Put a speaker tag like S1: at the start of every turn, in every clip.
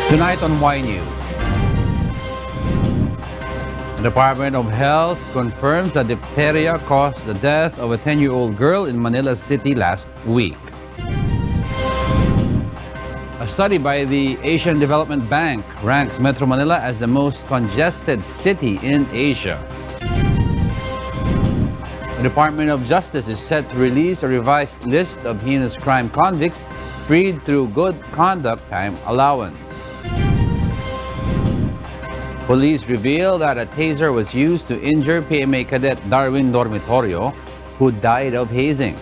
S1: Tonight on Y News, the Department of Health confirms that diphtheria caused the death of a 10-year-old girl in Manila City last week. A study by the Asian Development Bank ranks Metro Manila as the most congested city in Asia. The Department of Justice is set to release a revised list of heinous crime convicts freed through good conduct time allowance. Police reveal that a taser was used to injure PMA Cadet Darwin Dormitorio, who died of hazing.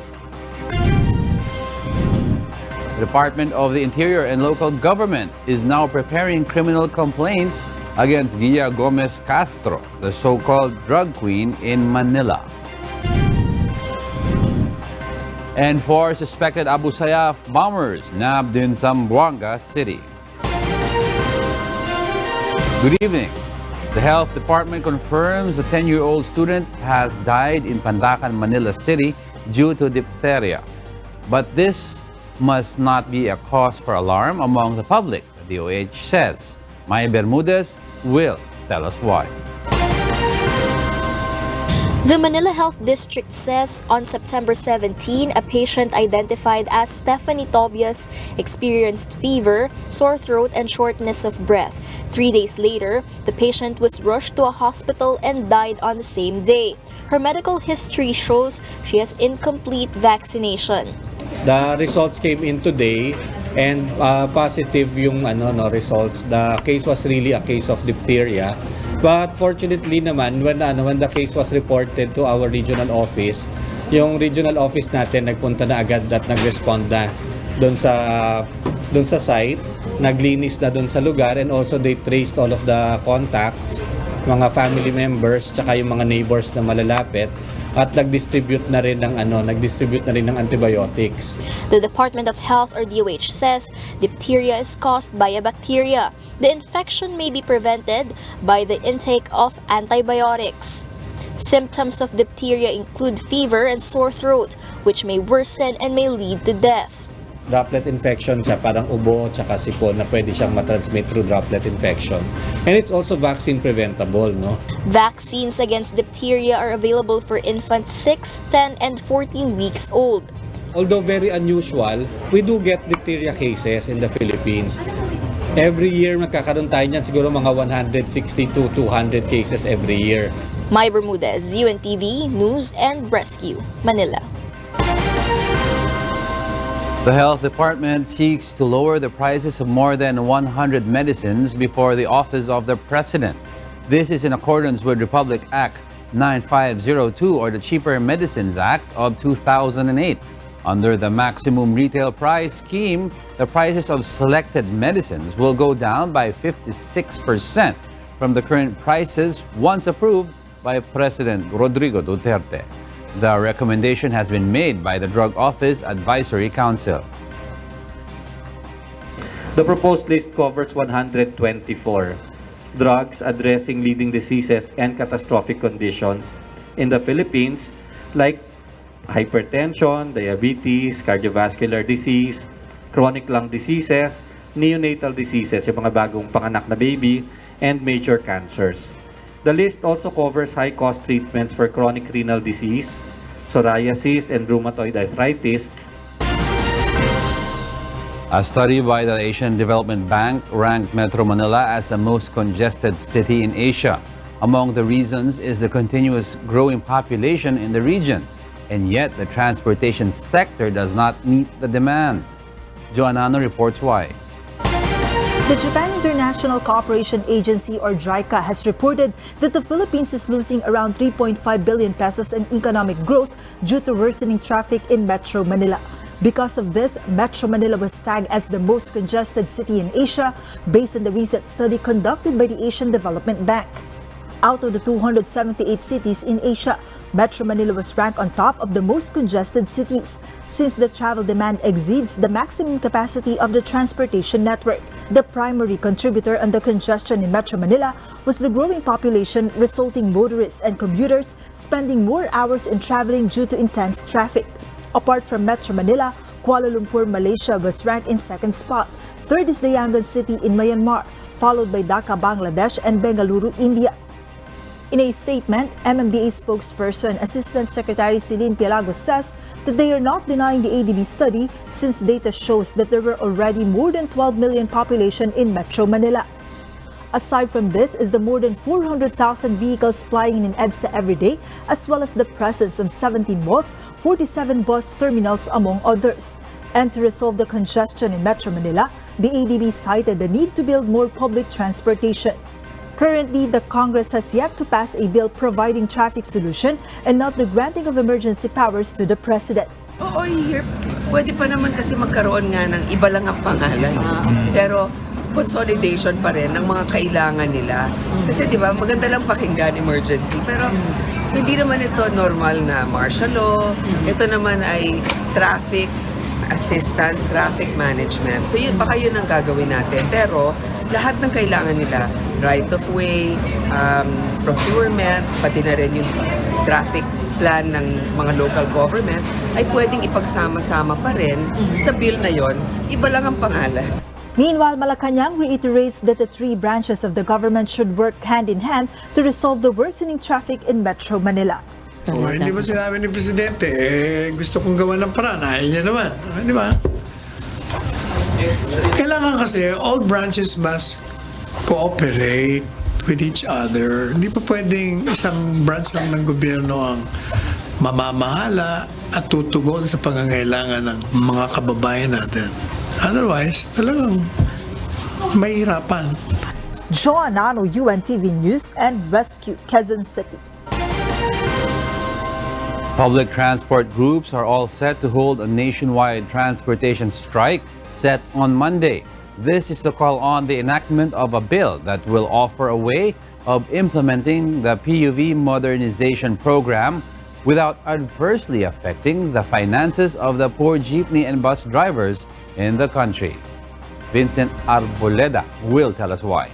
S1: The Department of the Interior and Local Government is now preparing criminal complaints against Gia Gomez Castro, the so-called drug queen in Manila. And 4 suspected Abu Sayyaf bombers nabbed in Zamboanga City. Good evening. The Health Department confirms a 10-year-old student has died in Pandacan, Manila City due to diphtheria. But this must not be a cause for alarm among the public, the DOH says. Maya Bermudez will tell us why.
S2: The Manila Health District says on September 17, a patient identified as Stephanie Tobias experienced fever, sore throat, and shortness of breath. 3 days later, the patient was rushed to a hospital and died on the same day. Her medical history shows she has incomplete vaccination.
S3: The results came in today and positive yung results. The case was really a case of diphtheria. But fortunately naman, when the case was reported to our regional office, yung regional office natin nagpunta na agad at nag-respond na doon sa site, naglinis na doon sa lugar, and also they traced all of the contacts, mga family members, tsaka yung mga neighbors na malalapit, at nag-distribute na rin ng antibiotics.
S2: The Department of Health or DOH says diphtheria is caused by a bacteria. The infection may be prevented by the intake of antibiotics. Symptoms of diphtheria include fever and sore throat, which may worsen and may lead to death.
S3: Droplet infection siya, parang ubo tsaka sipon na pwede siyang matransmit through droplet infection. And it's also vaccine preventable, no?
S2: Vaccines against diphtheria are available for infants 6, 10, and 14 weeks old.
S3: Although very unusual, we do get diphtheria cases in the Philippines. Every year magkakaroon tayo niyan, siguro mga 160 to 200 cases every year.
S2: Maya Bermudez, UNTV News and Rescue, Manila.
S1: The Health Department seeks to lower the prices of more than 100 medicines before the Office of the President. This is in accordance with Republic Act 9502 or the Cheaper Medicines Act of 2008. Under the maximum retail price scheme, the prices of selected medicines will go down by 56% from the current prices once approved by President Rodrigo Duterte. The recommendation has been made by the Drug Office Advisory Council.
S4: The proposed list covers 124 drugs addressing leading diseases and catastrophic conditions in the Philippines, like hypertension, diabetes, cardiovascular disease, chronic lung diseases, neonatal diseases, yung mga bagong panganak na baby, and major cancers. The list also covers high-cost treatments for chronic renal disease, psoriasis, and rheumatoid arthritis.
S1: A study by the Asian Development Bank ranked Metro Manila as the most congested city in Asia. Among the reasons is the continuous growing population in the region, and yet the transportation sector does not meet the demand. Joanano reports why.
S5: The Japan International Cooperation Agency or JICA has reported that the Philippines is losing around 3.5 billion pesos in economic growth due to worsening traffic in Metro Manila. Because of this, Metro Manila was tagged as the most congested city in Asia based on the recent study conducted by the Asian Development Bank. Out of the 278 cities in Asia, Metro Manila was ranked on top of the most congested cities since the travel demand exceeds the maximum capacity of the transportation network. The primary contributor on the congestion in Metro Manila was the growing population, resulting motorists and commuters spending more hours in traveling due to intense traffic. Apart from Metro Manila, Kuala Lumpur, Malaysia was ranked in second spot. Third is the Yangon city in Myanmar, followed by Dhaka, Bangladesh, and Bengaluru, India. In a statement, MMDA spokesperson Assistant Secretary Celine Pialagos says that they are not denying the ADB study since data shows that there were already more than 12 million population in Metro Manila. Aside from this is the more than 400,000 vehicles plying in EDSA every day, as well as the presence of 17 malls, 47 bus terminals, among others. And to resolve the congestion in Metro Manila, the ADB cited the need to build more public transportation. Currently, the Congress has yet to pass a bill providing traffic solution and not the granting of emergency powers to the President.
S6: Oo, pwede pa naman kasi magkaroon nga ng iba lang ang pangalan. Pero consolidation pa rin ng mga kailangan nila. Kasi di ba, maganda lang pakinggan emergency. Pero hindi naman ito normal na martial law. Ito naman ay traffic assistance, traffic management. So yun, baka yun ang gagawin natin. Pero lahat ng kailangan nila, right of way, procurement, pati na rin yung traffic plan ng mga local government, ay pwedeng ipagsama-sama pa rin sa bill na yon. Iba lang ang pangalan.
S5: Meanwhile, Malacanang reiterates that the three branches of the government should work hand in hand to resolve the worsening traffic in Metro Manila.
S7: Hindi ba sinabi ni Presidente, gusto kong gawa ng paraan, ayaw niya naman. Di ba? Kailangan kasi all branches must cooperate with each other. Hindi pa pwedeng isang branch lang ng gobyerno ang mamamahala at tutugon sa pangangailangan ng mga kababayan natin. Otherwise, talagang mahirapan.
S5: Joan Ano, UNTV News and Rescue, Quezon City.
S1: Public transport groups are all set to hold a nationwide transportation strike set on Monday. This is to call on the enactment of a bill that will offer a way of implementing the PUV modernization program without adversely affecting the finances of the poor jeepney and bus drivers in the country. Vincent Arboleda will tell us why.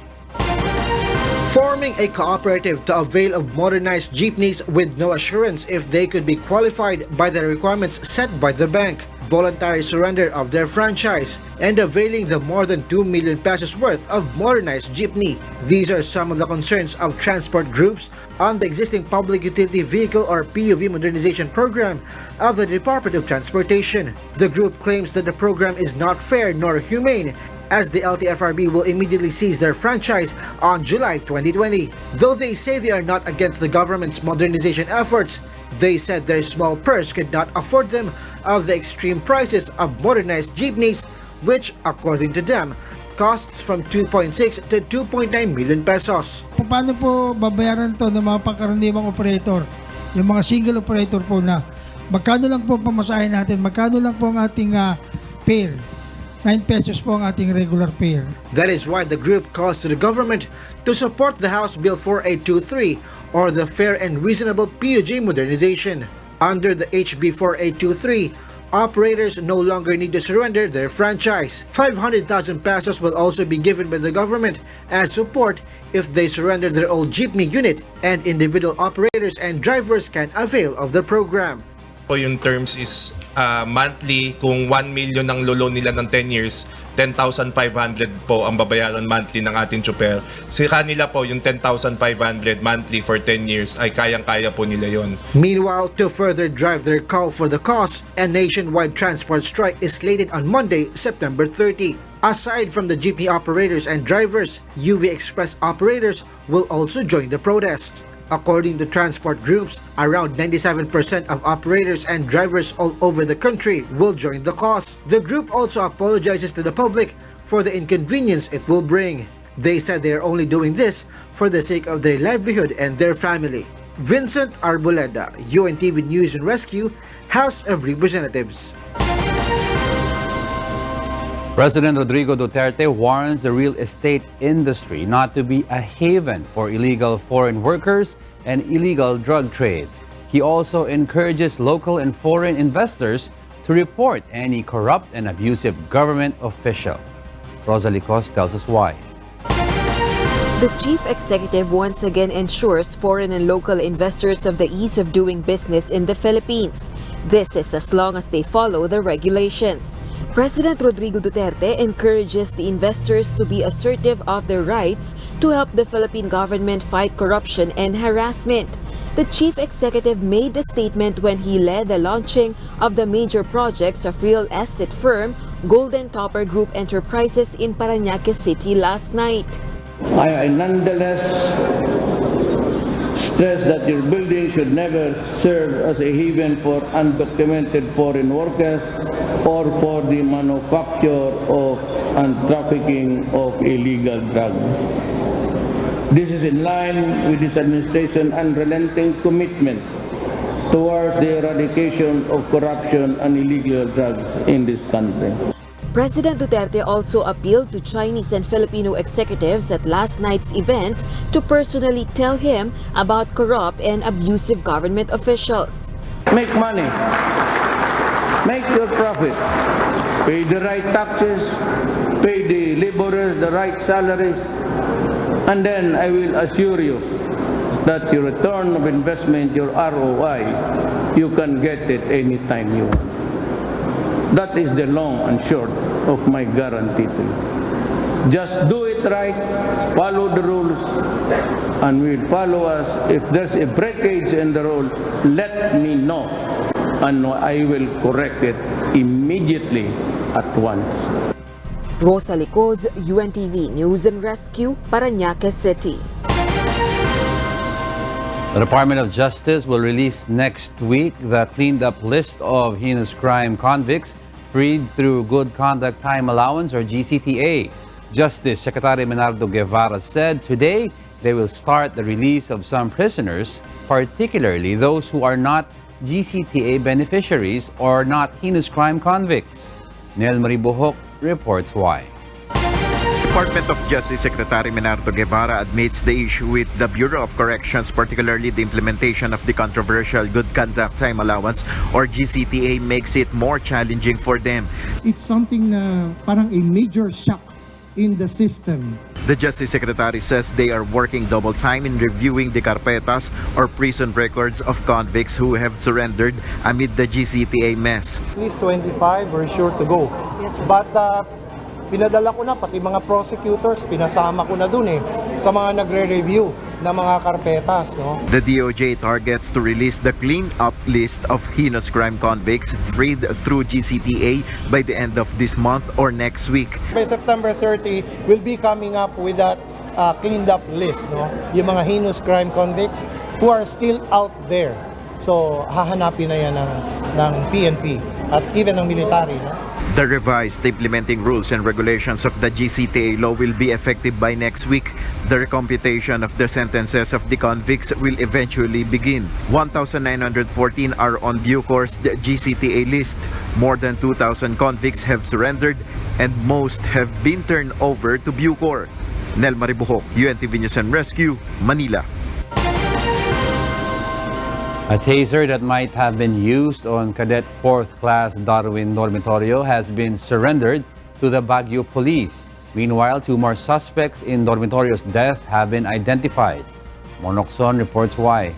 S8: Forming a cooperative to avail of modernized jeepneys with no assurance if they could be qualified by the requirements set by the bank, voluntary surrender of their franchise, and availing the more than 2 million pesos worth of modernized jeepney. These are some of the concerns of transport groups on the existing Public Utility Vehicle or PUV modernization program of the Department of Transportation. The group claims that the program is not fair nor humane, as the LTFRB will immediately seize their franchise on July 2020. Though they say they are not against the government's modernization efforts, they said their small purse could not afford them of the extreme prices of modernized jeepneys, which, according to them, costs from 2.6 to 2.9 million pesos.
S9: Paano po babayaran to ng mga pangkaraniwang operator? Yung mga single operator po na magkano lang po pamasahe natin, magkano lang po ang ating fare? 9 pesos po ang ating regular fare.
S8: That is why the group calls to the government to support the House Bill 4823 or the Fair and Reasonable PUJ Modernization. Under the HB 4823, operators no longer need to surrender their franchise. 500,000 pesos will also be given by the government as support if they surrender their old jeepney unit, and individual operators and drivers can avail of the program.
S10: Yung terms is monthly. Kung 1 million ang lolo nila ng 10 years, 10,500 po ang babayaran monthly ng ating chopper. Si kanila po yung 10,500 monthly for 10 years ay kayang-kaya po nila yon.
S8: Meanwhile, to further drive their call for the cause, a nationwide transport strike is slated on Monday, September 30. Aside from the jeepney operators and drivers, UV Express operators will also join the protest. According to transport groups, around 97% of operators and drivers all over the country will join the cause. The group also apologizes to the public for the inconvenience it will bring. They said they are only doing this for the sake of their livelihood and their family. Vincent Arboleda, UNTV News and Rescue, House of Representatives.
S1: President Rodrigo Duterte warns the real estate industry not to be a haven for illegal foreign workers and illegal drug trade. He also encourages local and foreign investors to report any corrupt and abusive government official. Rosalie Cos tells us why.
S11: The chief executive once again ensures foreign and local investors of the ease of doing business in the Philippines. This is as long as they follow the regulations. President Rodrigo Duterte encourages the investors to be assertive of their rights to help the Philippine government fight corruption and harassment. The chief executive made the statement when he led the launching of the major projects of real estate firm Golden Topper Group Enterprises in Manila City last night.
S12: I nonetheless stress that your building should never serve as a haven for undocumented foreign workers or for the manufacture of and trafficking of illegal drugs. This is in line with this administration's unrelenting commitment towards the eradication of corruption and illegal drugs in this country.
S11: President Duterte also appealed to Chinese and Filipino executives at last night's event to personally tell him about corrupt and abusive government officials.
S12: Make money, make your profit, pay the right taxes, pay the laborers the right salaries, and then I will assure you that your return of investment, your ROI, you can get it anytime you want. That is the long and short of my guarantee to you. Just do it right, follow the rules, and we'll follow us. If there's a breakage in the rule, let me know, and I will correct it immediately at once.
S11: Rosa Licoz, UNTV News and Rescue, Manila City.
S1: The Department of Justice will release next week the cleaned-up list of heinous crime convicts freed through Good Conduct Time Allowance or GCTA. Justice Secretary Menardo Guevara said today they will start the release of some prisoners, particularly those who are not GCTA beneficiaries or not heinous crime convicts. Nel Maribuhok reports why.
S13: Department of Justice Secretary Menardo Guevara admits the issue with the Bureau of Corrections, particularly the implementation of the controversial Good Conduct Time Allowance or GCTA, makes it more challenging for them.
S14: It's something na parang a major shock in the system.
S13: The Justice Secretary says they are working double time in reviewing the carpetas or prison records of convicts who have surrendered amid the GCTA mess.
S14: At least 25 are sure to go. But pinadala ko na, pati mga prosecutors, pinasama ko na dun sa mga nagre-review ng mga karpetas. No?
S13: The DOJ targets to release the clean-up list of heinous crime convicts freed through GCTA by the end of this month or next week.
S14: By September 30, we'll be coming up with that cleaned-up list. No? Yung mga heinous crime convicts who are still out there. So, hahanapin na yan ng PNP at even ng military. No?
S13: The revised implementing rules and regulations of the GCTA law will be effective by next week. The recomputation of the sentences of the convicts will eventually begin. 1,914 are on Bucor's GCTA list. More than 2,000 convicts have surrendered and most have been turned over to Bucor. Nel Maribuhok, UNTV News and Rescue, Manila.
S1: A taser that might have been used on Cadet 4th Class Darwin Dormitorio has been surrendered to the Baguio Police. Meanwhile, 2 more suspects in Dormitorio's death have been identified. Monokson reports why.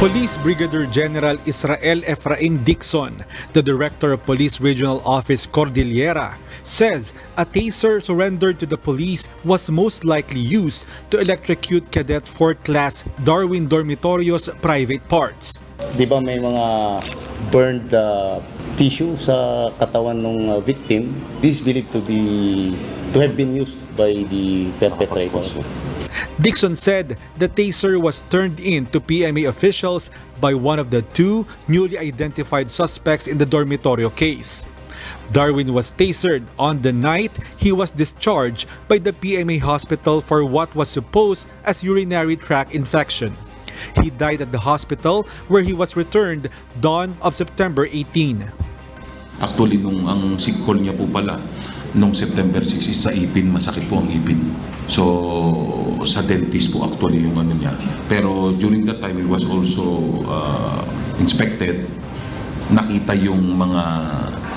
S15: Police Brigadier General Israel Efrain Dixon, the Director of Police Regional Office Cordillera, says a taser surrendered to the police was most likely used to electrocute Cadet 4th Class Darwin Dormitorio's private parts.
S16: Di ba may mga burned tissue sa katawan ng victim? This is believed to have been used by the perpetrator.
S15: Dixon said the taser was turned in to PMA officials by one of the 2 newly identified suspects in the dormitorio case. Darwin was tasered on the night he was discharged by the PMA hospital for what was supposed as urinary tract infection. He died at the hospital where he was returned dawn of September 18.
S17: Actually, ang sick-call niya po pala nung September 6 is sa ipin, masakit po ang ipin. So, sa dentist po actually yung ano niya. Pero during that time, he was also inspected. Nakita yung mga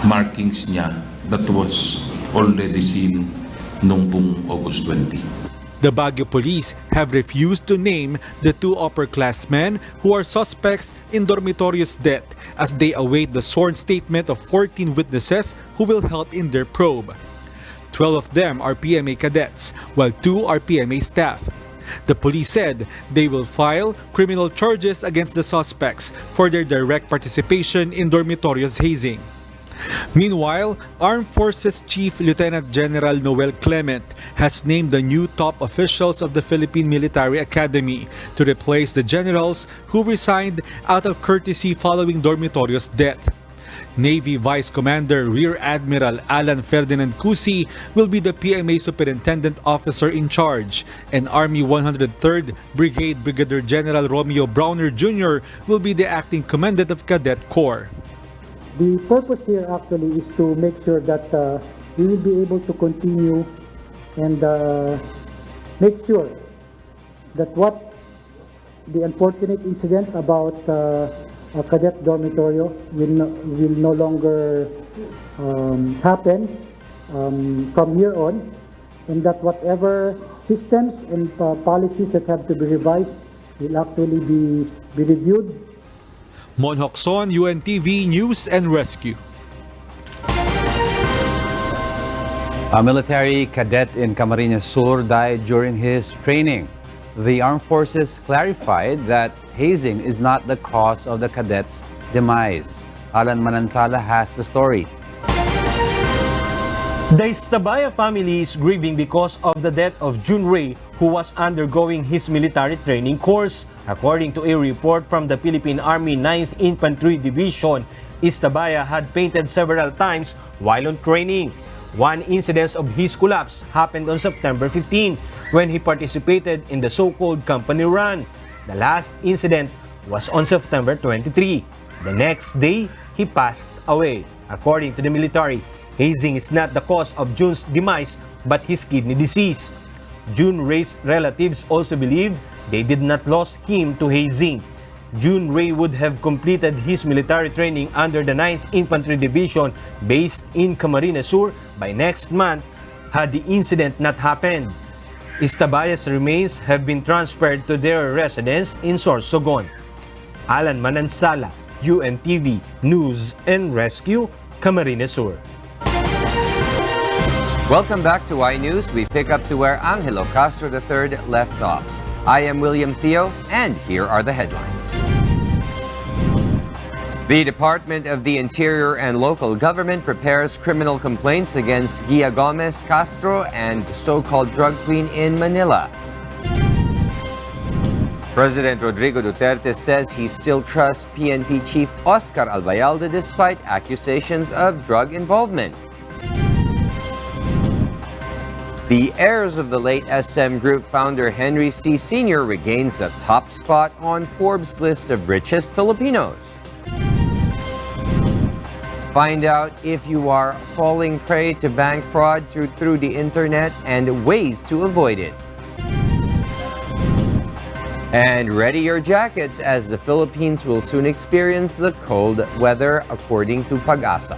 S17: markings niya that was already seen nung pong August 20.
S15: The Baguio police have refused to name the two upperclassmen who are suspects in Dormitorio's death as they await the sworn statement of 14 witnesses who will help in their probe. 12 of them are PMA cadets, while 2 are PMA staff. The police said they will file criminal charges against the suspects for their direct participation in Dormitorio's hazing. Meanwhile, Armed Forces Chief Lieutenant General Noel Clement has named the new top officials of the Philippine Military Academy to replace the generals who resigned out of courtesy following Dormitorio's death. Navy Vice Commander Rear Admiral Alan Ferdinand Cusi will be the PMA Superintendent Officer in charge, and Army 103rd Brigade Brigadier General Romeo Browner Jr. will be the acting Commandant of Cadet Corps.
S18: The purpose here actually is to make sure that we will be able to continue and make sure that what the unfortunate incident about a cadet dormitorio will no longer happen from here on, and that whatever systems and policies that have to be revised will actually be reviewed.
S15: Mon Hocson, UNTV News and Rescue.
S1: A military cadet in Camarines Sur died during his training. The armed forces clarified that hazing is not the cause of the cadet's demise. Alan Manansala has the story.
S19: The Istabaya family is grieving because of the death of Jun Ray, who was undergoing his military training course. According to a report from the Philippine Army 9th Infantry Division, Istabaya had fainted several times while on training. One incident of his collapse happened on September 15 when he participated in the so-called company run. The last incident was on September 23. The next day, he passed away. According to the military, hazing is not the cause of Jun's demise but his kidney disease. Jun Ray's relatives also believe they did not lose him to hazing. Jun Ray would have completed his military training under the 9th Infantry Division based in Camarines Sur by next month had the incident not happened. Istabaya's remains have been transferred to their residence in Sorsogon. Alan Manansala, UNTV News and Rescue, Camarines Sur.
S20: Welcome back to iNews. We pick up to where Angelo Castro III left off. I am William Theo, and here are the headlines. The Department of the Interior and Local Government prepares criminal complaints against Gia Gomez Castro and the so-called drug queen in Manila. President Rodrigo Duterte says he still trusts PNP Chief Oscar Albayalde despite accusations of drug involvement. The heirs of the late SM Group founder Henry C. Sr. regains the top spot on Forbes' list of richest Filipinos. Find out if you are falling prey to bank fraud through the internet and ways to avoid it. And ready your jackets as the Philippines will soon experience the cold weather according to PAGASA.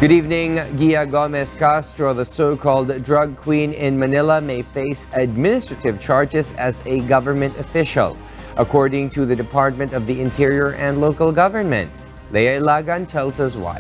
S20: Good evening. Gia Gomez Castro, the so-called drug queen in Manila, may face administrative charges as a government official, according to the Department of the Interior and Local Government. Leia Ilagan tells us why.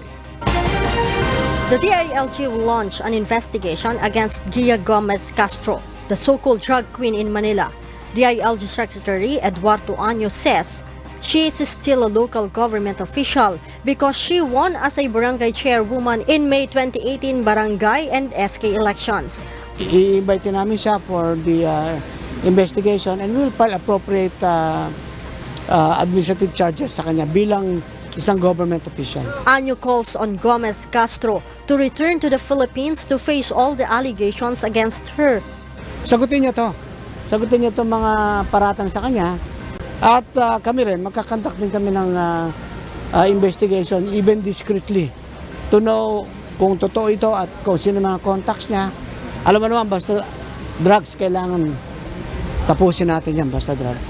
S21: The DILG will launch an investigation against Gia Gomez Castro, the so-called drug queen in Manila. DILG Secretary Eduardo Año says she is still a local government official because she won as a barangay chairwoman in May 2018 barangay and SK elections.
S22: I-invite namin siya for the investigation and we will file appropriate administrative charges sa kanya bilang isang government official.
S21: Año calls on Gomez Castro to return to the Philippines to face all the allegations against her.
S22: Sagutin niya to. Sagutin niya to mga paratang sa kanya. At kami rin, magkakandak din kami ng investigation, even discreetly, to know kung totoo ito at kung sino mga contacts niya. Alam mo naman, basta drugs, kailangan tapusin natin yan, basta drugs.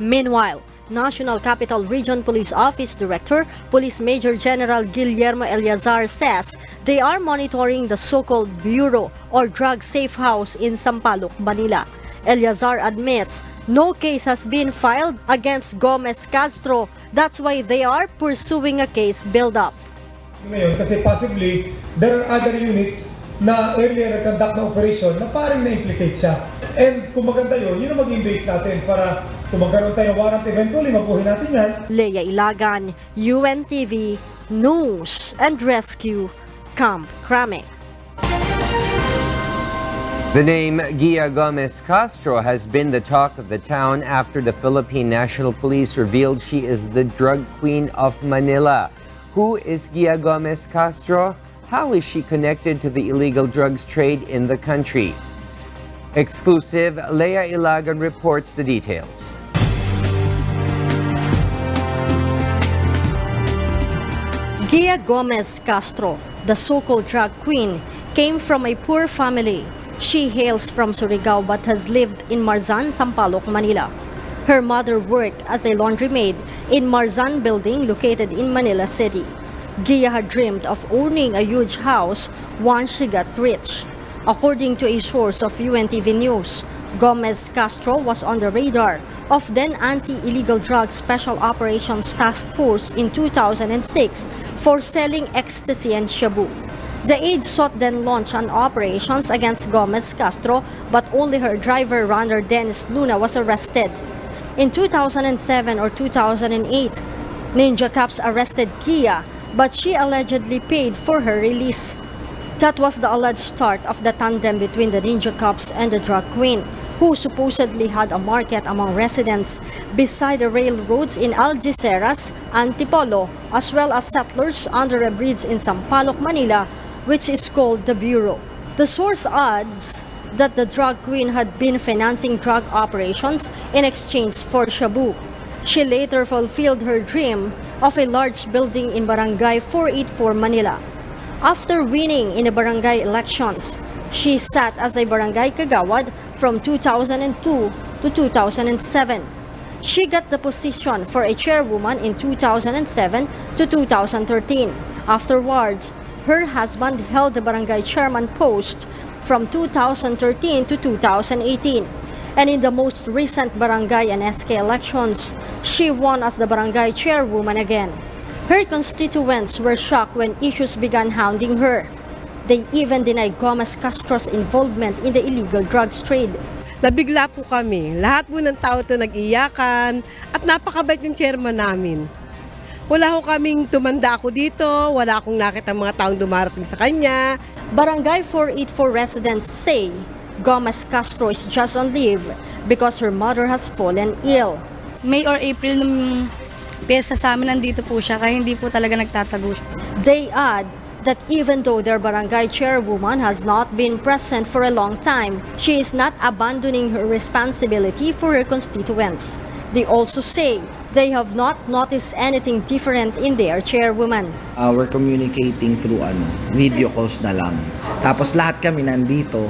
S21: Meanwhile, National Capital Region Police Office Director, Police Major General Guillermo Eleazar says they are monitoring the so-called Bureau or Drug Safe House in Sampaloc, Manila. Eleazar admits no case has been filed against Gomez Castro. That's why they are pursuing a case build-up.
S2: Ngayon, kasi possibly, there are other units na earlier nag-conduct na operation na parang na-implicate siya. And kung maganda yun ang maging base natin para kung magkaroon tayo ng warrant eventually, mabuhin natin yan.
S21: Leia Ilagan, UNTV, News and Rescue, Camp Crame.
S20: The name Gia Gomez Castro has been the talk of the town after the Philippine National Police revealed she is the drug queen of Manila. Who is Gia Gomez Castro? How is she connected to the illegal drugs trade in the country? Exclusive, Leia Ilagan reports the details.
S21: Gia Gomez Castro, the so-called drug queen, came from a poor family. She hails from Surigao but has lived in Marzan, Sampaloc, Manila. Her mother worked as a laundrymaid in Marzan building located in Manila City. Gia had dreamed of owning a huge house once she got rich. According to a source of UNTV News, Gomez Castro was on the radar of then Anti-Illegal Drugs Special Operations Task Force in 2006 for selling ecstasy and shabu. The aide sought then launch an operations against Gomez Castro, but only her driver runner Dennis Luna was arrested. In 2007 or 2008, Ninja Cops arrested Gia, but she allegedly paid for her release. That was the alleged start of the tandem between the Ninja Cops and the drug queen, who supposedly had a market among residents beside the railroads in Algeciras, Antipolo, as well as settlers under a bridge in Sampaloc, Manila, which is called the Bureau. The source adds that the drug queen had been financing drug operations in exchange for shabu. She later fulfilled her dream of a large building in Barangay 484 Manila. After winning in the barangay elections, she sat as a barangay kagawad from 2002 to 2007. She got the position for a chairwoman in 2007 to 2013. Afterwards, her husband held the barangay chairman post from 2013 to 2018. And in the most recent barangay and SK elections, she won as the barangay chairwoman again. Her constituents were shocked when issues began hounding her. They even denied Gomez Castro's involvement in the illegal drugs trade.
S3: Nabigla po kami. Lahat po ng tao ito nag-iyakan at napakabait yung chairman namin. Wala ko kaming tumanda ako dito, wala akong nakita mga taong dumarating sa kanya.
S21: Barangay 484 residents say Gomez Castro is just on leave because her mother has fallen ill.
S23: May or April nung pyesa sa amin nandito po siya kaya hindi po talaga nagtatago siya.
S21: They add that even though their barangay chairwoman has not been present for a long time, she is not abandoning her responsibility for her constituents. They also say they have not noticed anything different in their chairwoman.
S24: We're communicating through video calls na lang. Tapos lahat kami nandito,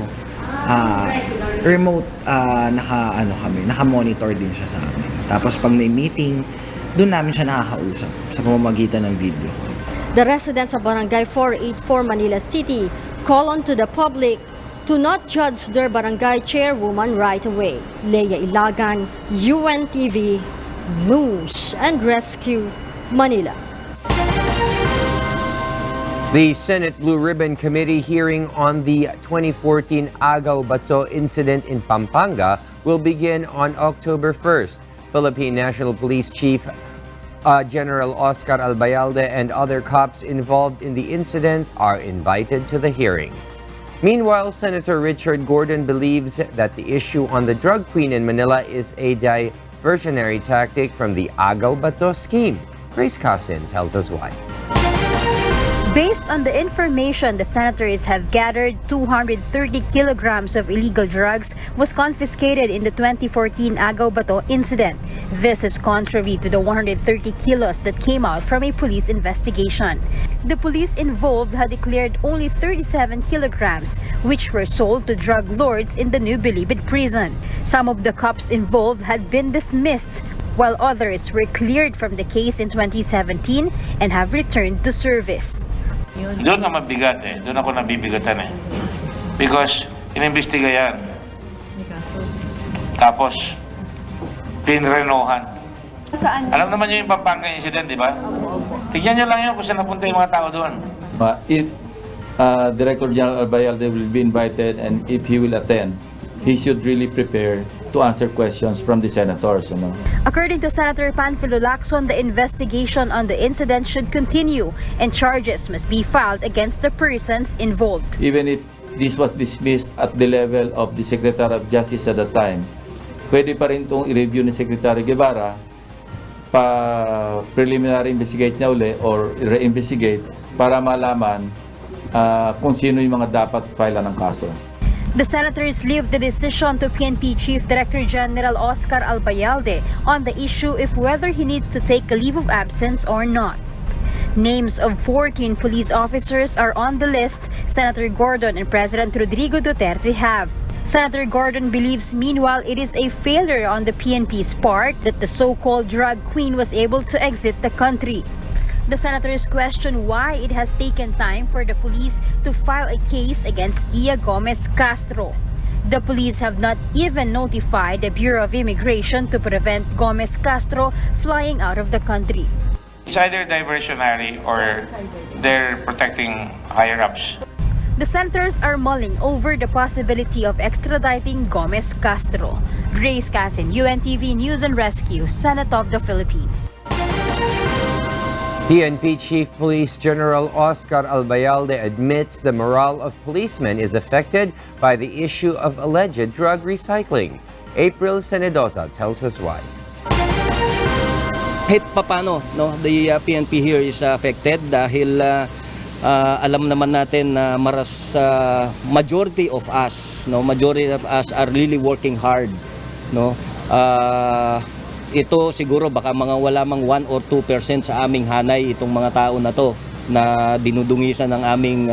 S24: remote naka-monitor din siya sa amin. Tapos pag may meeting, doon namin siya nakakausap sa pamamagitan ng video call.
S21: The residents of Barangay 484 Manila City call on to the public to not judge their barangay chairwoman right away. Leia Ilagan, UNTV, News and Rescue, Manila.
S20: The Senate Blue Ribbon Committee hearing on the 2014 Agaw Bato incident in Pampanga will begin on October 1st. Philippine National Police Chief General Oscar Albayalde and other cops involved in the incident are invited to the hearing. Meanwhile, Senator Richard Gordon believes that the issue on the drug queen in Manila is a diversionary tactic from the Agaw Bato scheme. Grace Casin tells us why.
S25: Based on the information the senators have gathered, 230 kilograms of illegal drugs was confiscated in the 2014 Agaw Bato incident. This is contrary to the 130 kilos that came out from a police investigation. The police involved had declared only 37 kilograms, which were sold to drug lords in the New Bilibid prison. Some of the cops involved had been dismissed, while others were cleared from the case in 2017 and have returned to service.
S4: Doon nga mabigat eh. Doon ako nabibigatan eh. Because inimbestiga yan. Tapos, pinrenohan. Alam naman nyo yung Pampanga incident, di ba? Tignan nyo lang yun kung saan napunta yung mga tao doon.
S5: If Director General Albayalde will be invited and if he will attend, he should really prepare to answer questions from the senators.
S25: According to Senator Panfilo Lacson, the investigation on the incident should continue and charges must be filed against the persons involved.
S5: Even if this was dismissed at the level of the Secretary of Justice at the time, pwede pa rin itong i-review ni Secretary Guevara, preliminary investigate niya uli or re-investigate para malaman kung sino yung mga dapat file ng kaso.
S25: The senators leave the decision to PNP Chief Director General Oscar Albayalde on the issue if whether he needs to take a leave of absence or not. Names of 14 police officers are on the list Senator Gordon and President Rodrigo Duterte have. Senator Gordon believes, meanwhile, it is a failure on the PNP's part that the so-called drug queen was able to exit the country. The senators question why it has taken time for the police to file a case against Gia Gomez Castro. The police have not even notified the Bureau of Immigration to prevent Gomez Castro flying out of the country.
S4: It's either diversionary or they're protecting higher-ups.
S25: The senators are mulling over the possibility of extraditing Gomez Castro. Grace Casin, UNTV News and Rescue, Senate of the Philippines.
S20: PNP Chief Police General Oscar Albayalde admits the morale of policemen is affected by the issue of alleged drug recycling. April Senedosa tells us why.
S6: Kahit papano, the PNP here is affected dahil alam naman natin na majority of us are really working hard, ito siguro baka mga wala mang 1 or 2% sa aming hanay itong mga tao na to na dinudungisan ng aming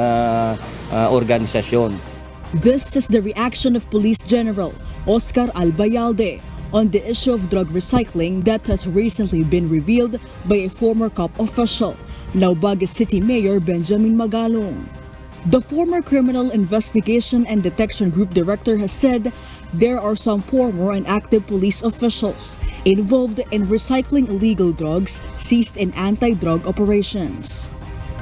S6: organisasyon.
S7: This is the reaction of Police General Oscar Albayalde on the issue of drug recycling that has recently been revealed by a former COP official, Manila City Mayor Benjamin Magalong. The former Criminal Investigation and Detection Group Director has said there are some former and active police officials involved in recycling illegal drugs seized in anti-drug operations.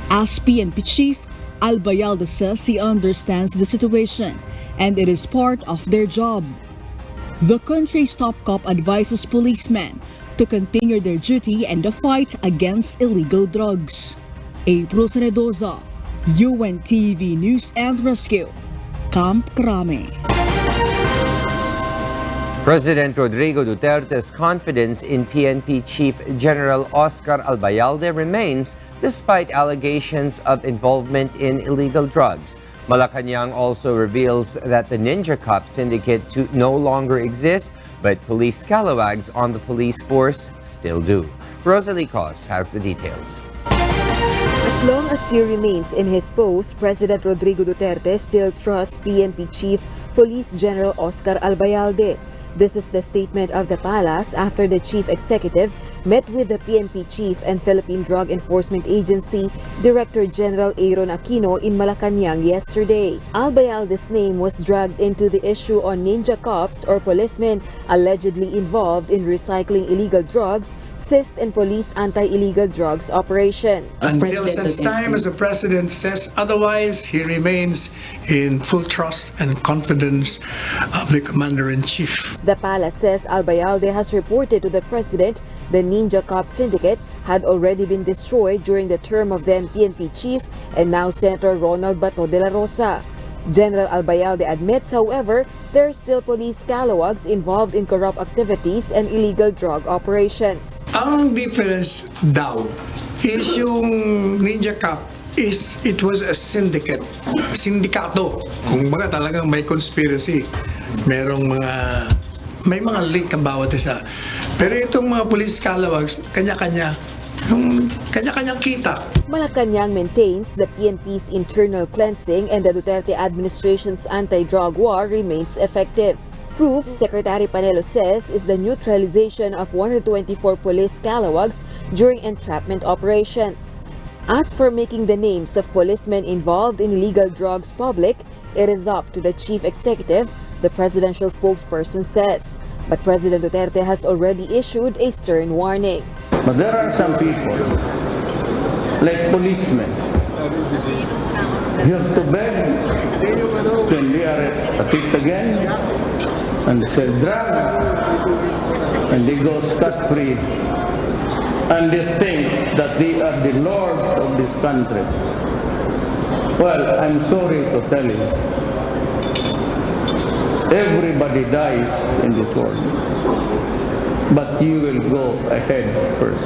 S7: As PNP Chief, Albayalde says he understands the situation and it is part of their job. The country's top cop advises policemen to continue their duty in the fight against illegal drugs. April Senedosa, UNTV News and Rescue, Camp Crame.
S20: President Rodrigo Duterte's confidence in PNP Chief General Oscar Albayalde remains despite allegations of involvement in illegal drugs. Malacanang also reveals that the Ninja Cop syndicate no longer exists, but police scalawags on the police force still do. Rosalie Cos has the details.
S11: As long as he remains in his post, President Rodrigo Duterte still trusts PNP Chief Police General Oscar Albayalde. This is the statement of the palace after the chief executive met with the PNP chief and Philippine Drug Enforcement Agency Director General Aaron Aquino in Malacanang yesterday. Albayalde's name was dragged into the issue on ninja cops or policemen allegedly involved in recycling illegal drugs seized in police anti-illegal drugs operation.
S9: Until such time as the president says otherwise, he remains in full trust and confidence of the commander-in-chief.
S11: The palace says Albayalde has reported to the president the Ninja Cop syndicate had already been destroyed during the term of then PNP chief and now Senator Ronald Bato de la Rosa. General Albayalde admits, however, there are still police scalawags involved in corrupt activities and illegal drug operations.
S9: Ang difference daw is yung Ninja Cop it was a syndicate, sindikato. Kung baga talagang may conspiracy, may mga link ang bawat isa. Pero itong mga police scalawags, kanya-kanyang kita.
S11: Malacanang maintains the PNP's internal cleansing and the Duterte administration's anti-drug war remains effective. proof, Secretary Panelo says, is the neutralization of 124 police calawags during entrapment operations. As for making the names of policemen involved in illegal drugs public, it is up to the chief executive, the presidential spokesperson says. But President Duterte has already issued a stern warning.
S8: But there are some people, like policemen, you have to beg when they are at it again and sell drugs and they go scot-free and they think that they are the lords of this country. Well, I'm sorry to tell you, everybody dies in this world, but you will go ahead first.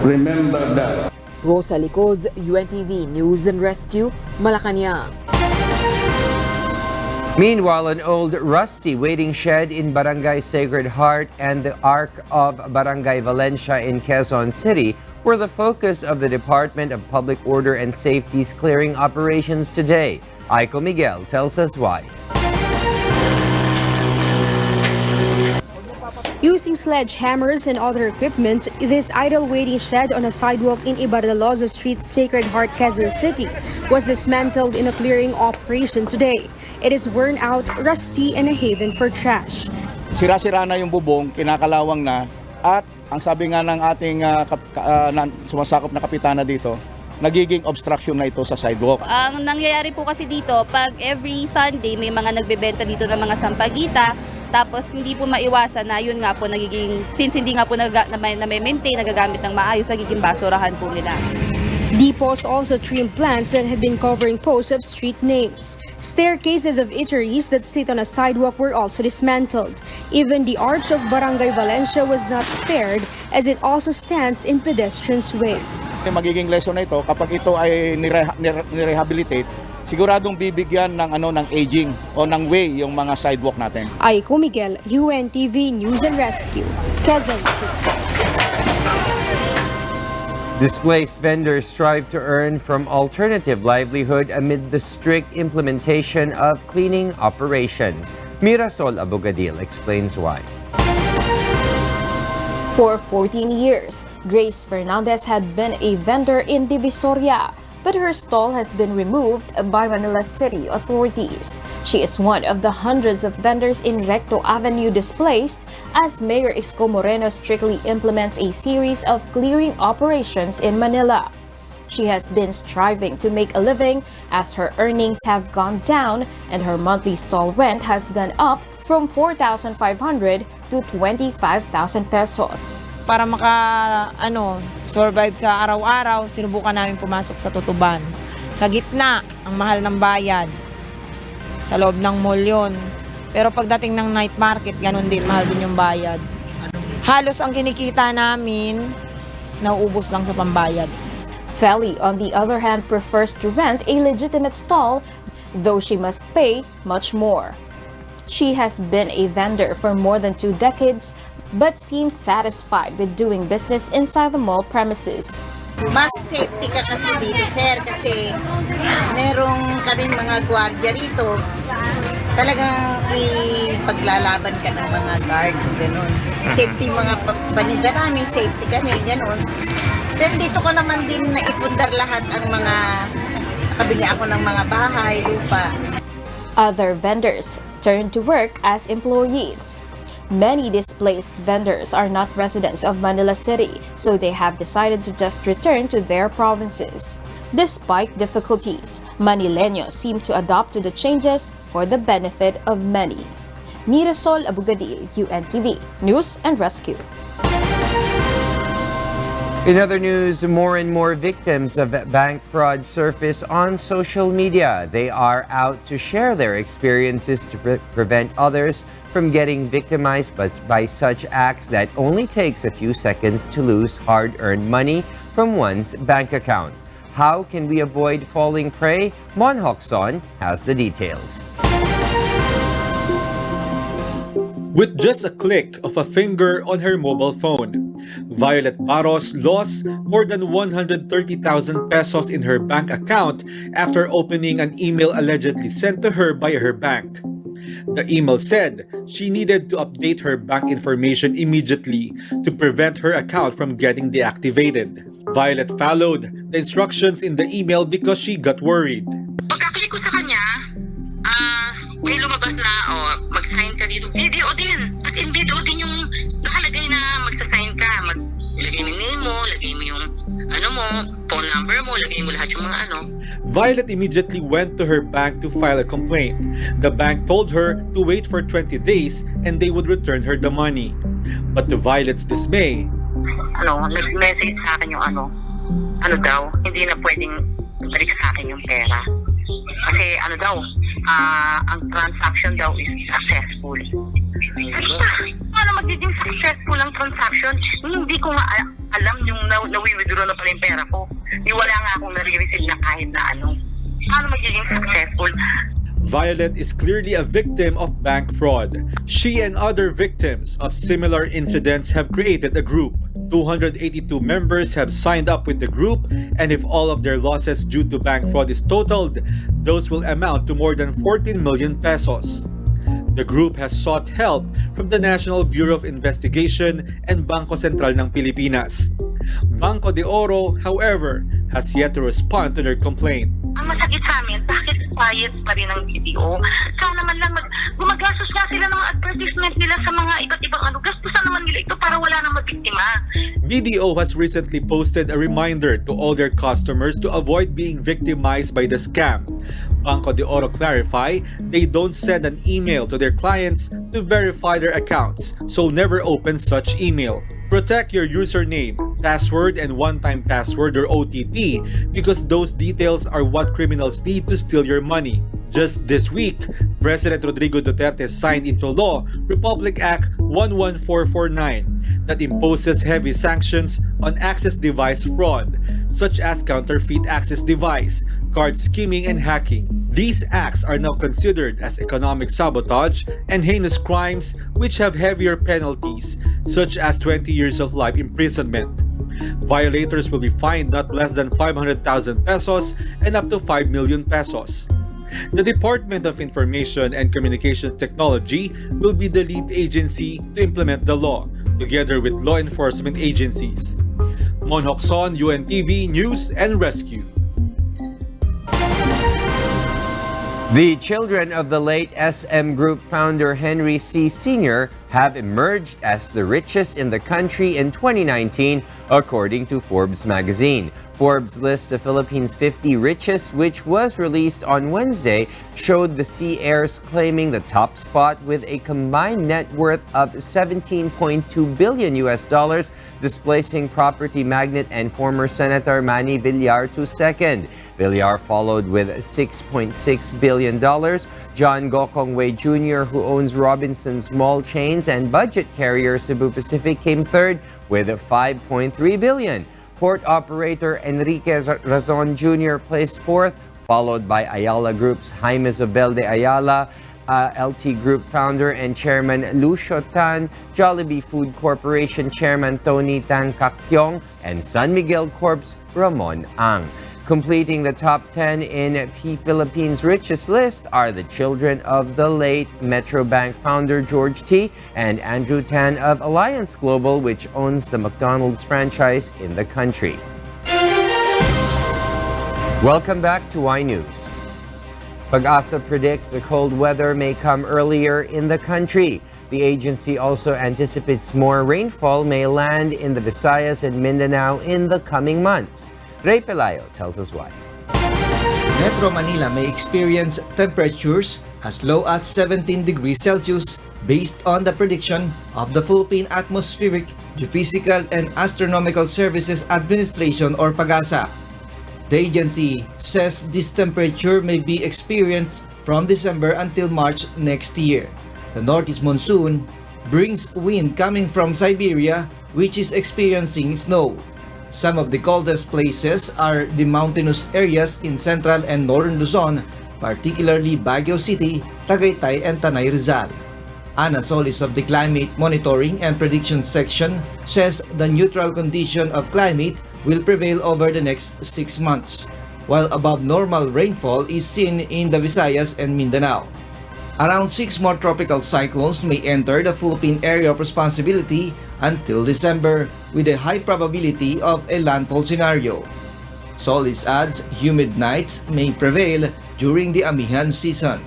S8: Remember that.
S11: Rosa Licoz, UNTV News and Rescue, Malacanang.
S20: Meanwhile, an old rusty waiting shed in Barangay Sacred Heart and the Arc of Barangay Valencia in Quezon City were the focus of the Department of Public Order and Safety's clearing operations today. Aiko Miguel tells us why.
S10: Using sledgehammers and other equipment, this idle waiting shed on a sidewalk in Ibardaloza Street, Sacred Heart, Quezon City, was dismantled in a clearing operation today. It is worn out, rusty, and a haven for trash.
S12: Sira-sira na yung bubong, kinakalawang na, at ang sabi nga ng ating sumasakop na kapitana dito, nagiging obstruction na ito sa sidewalk.
S13: Ang nangyayari po kasi dito, pag every Sunday may mga nagbebenta dito ng mga sampagita, tapos hindi po maiwasan na yun nga po nagiging, since hindi nga po na-maintain, nagagamit ng maayos, nagiging basurahan po nila.
S10: Depots also trimmed plants that had been covering posts of street names. Staircases of eateries that sit on a sidewalk were also dismantled. Even the arch of Barangay Valencia was not spared, as it also stands in pedestrians' way.
S12: Magiging lesson na ito kapag ito ay nirehabilitate, siguradong bibigyan ng aging o ng way yung mga sidewalk natin.
S10: Aiko Miguel, UNTV News and Rescue, Quezon City.
S20: Displaced vendors strive to earn from alternative livelihood amid the strict implementation of cleaning operations. Mirasol Abogadil explains why.
S14: For 14 years, Grace Fernandez had been a vendor in Divisoria, but her stall has been removed by Manila City authorities. She is one of the hundreds of vendors in Recto Avenue displaced as Mayor Isko Moreno strictly implements a series of clearing operations in Manila. She has been striving to make a living as her earnings have gone down and her monthly stall rent has gone up from 4,500 to 25,000 pesos.
S26: Para survive ka araw-araw, sinubukan namin pumasok sa tutuban. Sa gitna, ang mahal ng bayad. Sa loob ng mall yun. Pero pagdating ng night market, ganun din, mahal din yung bayad. Halos ang kinikita namin, nauubos lang sa pambayad.
S14: Feli, on the other hand, prefers to rent a legitimate stall, though she must pay much more. She has been a vendor for more than 2 decades, but seems satisfied with doing business inside the mall premises.
S27: Mas safety ka kasi dito, sir, kasi merong kaming mga gwardiya rito. Talagang ipaglalaban ka ng mga guard, gano'n. Safety mga paninda namin, safety kami, gano'n. Then dito ko naman din naipundar lahat ang mga, nakabili ako ng mga bahay, lupa.
S14: Other vendors turn to work as employees. Many displaced vendors are not residents of Manila City, so they have decided to just return to their provinces. Despite difficulties, Manileños seem to adopt to the changes for the benefit of many. Mirasol Abogadil, UNTV News and Rescue.
S20: In other news, more and more victims of bank fraud surface on social media. They are out to share their experiences to prevent others from getting victimized by such acts that only takes a few seconds to lose hard-earned money from one's bank account. How can we avoid falling prey? Mon Hokson has the details.
S15: With just a click of a finger on her mobile phone, Violet Barros lost more than 130,000 pesos in her bank account after opening an email allegedly sent to her by her bank. The email said she needed to update her bank information immediately to prevent her account from getting deactivated. Violet followed the instructions in the email because she got worried.
S1: Pagka-click ko sa kanya, may lumabas na, mag-sign ka dito. Video din. As in, video din yung nakalagay na magsa-sign ka. Ilagay mo yung name mo, lagay mo yung phone number mo, lagay mo lahat yung mga
S15: Violet immediately went to her bank to file a complaint. The bank told her to wait for 20 days and they would return her the money. But to Violet's dismay,
S1: nag-message sa akin yung daw, hindi na pwedeng balik sa akin yung pera. Kasi ang transaction daw is successful. Paano magiging successful ang transaction? Hindi ko nga alam yung nawi-withdraw na pala yung pera ko. Wala nga akong nare-receive na kahit na Paano magiging successful?
S15: Violet is clearly a victim of bank fraud. She and other victims of similar incidents have created a group. 282 members have signed up with the group, and if all of their losses due to bank fraud is totaled, those will amount to more than 14 million pesos. The group has sought help from the National Bureau of Investigation and Bangko Sentral ng Pilipinas. Banco de Oro, however, has yet to respond to their complaint.
S1: Ang masakit sa amin, bakit quiet pa rin ang BDO? Sana naman lang gumagastos nga sila ng advertisement nila sa mga iba't ibang gastusan naman nila ito para wala nang mabiktima.
S15: BDO has recently posted a reminder to all their customers to avoid being victimized by the scam. Banco de Oro clarify they don't send an email to their clients to verify their accounts, so never open such email. Protect your username, password, and one-time password or OTP because those details are what criminals need to steal your money. Just this week, President Rodrigo Duterte signed into law Republic Act 11449 that imposes heavy sanctions on access device fraud, such as counterfeit access device, card skimming, and hacking. These acts are now considered as economic sabotage and heinous crimes which have heavier penalties, such as 20 years of life imprisonment. Violators will be fined not less than 500,000 pesos and up to 5 million pesos. The Department of Information and Communications Technology will be the lead agency to implement the law, together with law enforcement agencies. Mon Hokson, UNTV News and Rescue.
S20: The children of the late SM Group founder Henry C. Sr. have emerged as the richest in the country in 2019, according to Forbes magazine. Forbes' list of Philippines' 50 richest, which was released on Wednesday, showed the C heirs claiming the top spot with a combined net worth of $17.2 billion, displacing property magnate and former Senator Manny Villar to second. Villar followed with $6.6 billion. John Gokong Wei Jr., who owns Robinson's Mall chains and budget carrier Cebu Pacific, came third with $5.3 billion. Port operator Enrique Razon Jr. placed fourth, followed by Ayala Group's Jaime Zobel de Ayala, LT Group founder and chairman Lucio Tan, Jollibee Food Corporation chairman Tony Tan Kakyong, and San Miguel Corp's Ramon Ang. Completing the top 10 in Philippines' richest list are the children of the late Metro Bank founder George T. and Andrew Tan of Alliance Global, which owns the McDonald's franchise in the country. Welcome back to iNews. PAGASA predicts the cold weather may come earlier in the country. The agency also anticipates more rainfall may land in the Visayas and Mindanao in the coming months. Ray Pelayo tells us why.
S2: Metro Manila may experience temperatures as low as 17 degrees Celsius based on the prediction of the Philippine Atmospheric, Geophysical and Astronomical Services Administration or PAGASA. The agency says this temperature may be experienced from December until March next year. The northeast monsoon brings wind coming from Siberia, which is experiencing snow. Some of the coldest places are the mountainous areas in central and northern Luzon, particularly Baguio City, Tagaytay, and Tanay Rizal. Ana Solis of the Climate Monitoring and Prediction Section says the neutral condition of climate will prevail over the next 6 months, while above normal rainfall is seen in the Visayas and Mindanao. Around 6 more tropical cyclones may enter the Philippine area of responsibility until December, with a high probability of a landfall scenario. Solis adds humid nights may prevail during the amihan season.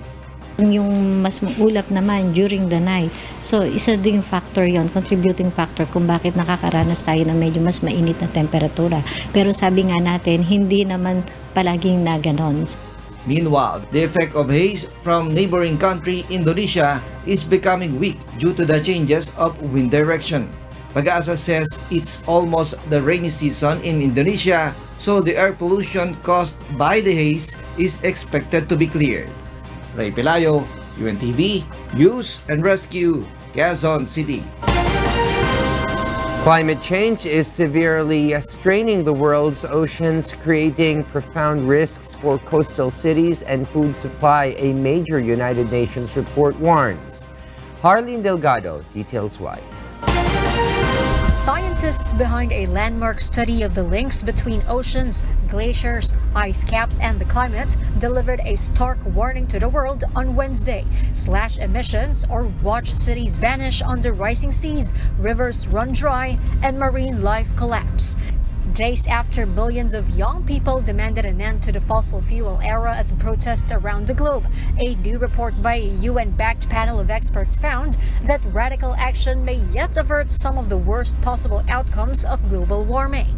S3: Yung mas ulap naman during the night. So, isa ding factor yon, contributing factor kung bakit nakakaranas tayo ng medyo mas mainit na temperatura. Pero sabi nga natin, hindi naman palaging na ganon.
S2: Meanwhile, the effect of haze from neighboring country Indonesia is becoming weak due to the changes of wind direction. PAGASA says it's almost the rainy season in Indonesia, so the air pollution caused by the haze is expected to be cleared. Ray Pelayo, UNTV, News and Rescue, Quezon City.
S20: Climate change is severely straining the world's oceans, creating profound risks for coastal cities and food supply, a major United Nations report warns. Harleen Delgado details why.
S16: Scientists behind a landmark study of the links between oceans, glaciers, ice caps, and the climate delivered a stark warning to the world on Wednesday. Slash emissions or watch cities vanish under rising seas, rivers run dry, and marine life collapse. Days after millions of young people demanded an end to the fossil fuel era at protests around the globe, a new report by a UN-backed panel of experts found that radical action may yet avert some of the worst possible outcomes of global warming.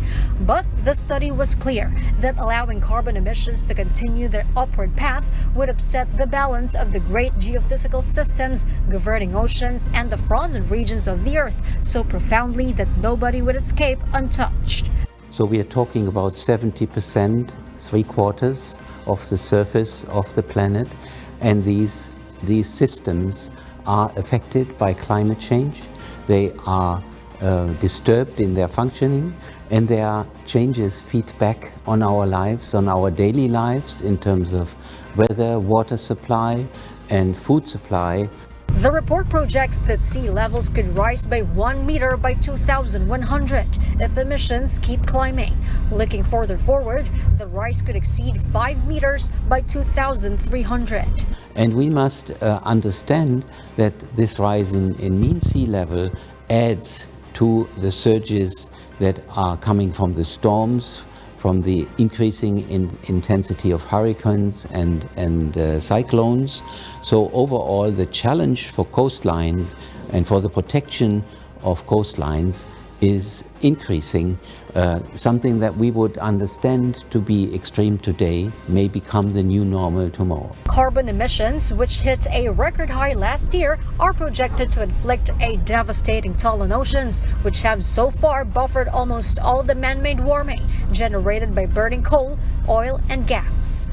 S16: But the study was clear that allowing carbon emissions to continue their upward path would upset the balance of the great geophysical systems governing oceans and the frozen regions of the Earth so profoundly that nobody would escape untouched.
S17: So we are talking about 70%, 3/4 of the surface of the planet, and these systems are affected by climate change. They are disturbed in their functioning, and their changes feed back on our lives, on our daily lives in terms of weather, water supply, and food supply.
S16: The report projects that sea levels could rise by 1 meter by 2100 if emissions keep climbing. Looking further forward, the rise could exceed 5 meters by 2300.
S17: And we must understand that this rise in mean sea level adds to the surges that are coming from the storms, from the increasing intensity of hurricanes and cyclones. So overall, the challenge for coastlines and for the protection of coastlines is increasing. Something that we would understand to be extreme today may become the new normal tomorrow.
S16: Carbon emissions, which hit a record high last year, are projected to inflict a devastating toll on oceans, which have so far buffered almost all the man-made warming generated by burning coal, oil, and gas.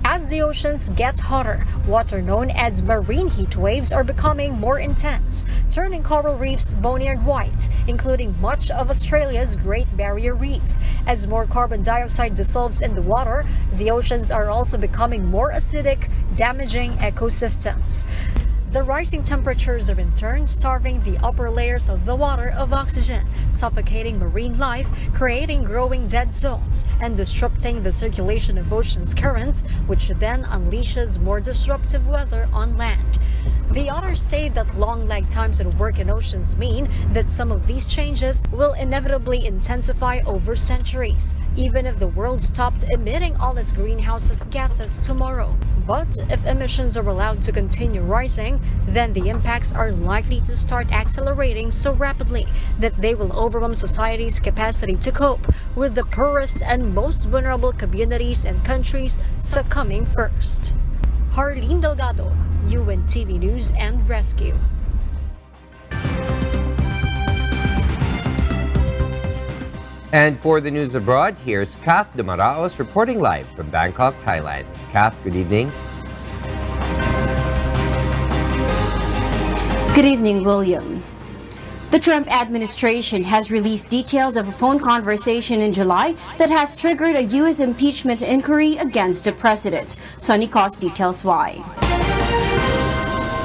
S16: As the oceans get hotter, what are known as marine heat waves are becoming more intense, turning coral reefs bony and white, including much of Australia's Great Barrier Reef. As more carbon dioxide dissolves in the water, the oceans are also becoming more acidic, damaging ecosystems. The rising temperatures are in turn starving the upper layers of the water of oxygen, suffocating marine life, creating growing dead zones, and disrupting the circulation of ocean's currents, which then unleashes more disruptive weather on land. The authors say that long lag times at work in oceans mean that some of these changes will inevitably intensify over centuries, even if the world stopped emitting all its greenhouse gases tomorrow. But if emissions are allowed to continue rising, then the impacts are likely to start accelerating so rapidly that they will overwhelm society's capacity to cope, with the poorest and most vulnerable communities and countries succumbing first. Harleen Delgado, UNTV News and Rescue.
S20: And for the news abroad, here's Kath Dumaraos reporting live from Bangkok, Thailand. Kath, good evening.
S18: Good evening, William. The Trump administration has released details of a phone conversation in July that has triggered a U.S. impeachment inquiry against the president. Sonny Cos details why.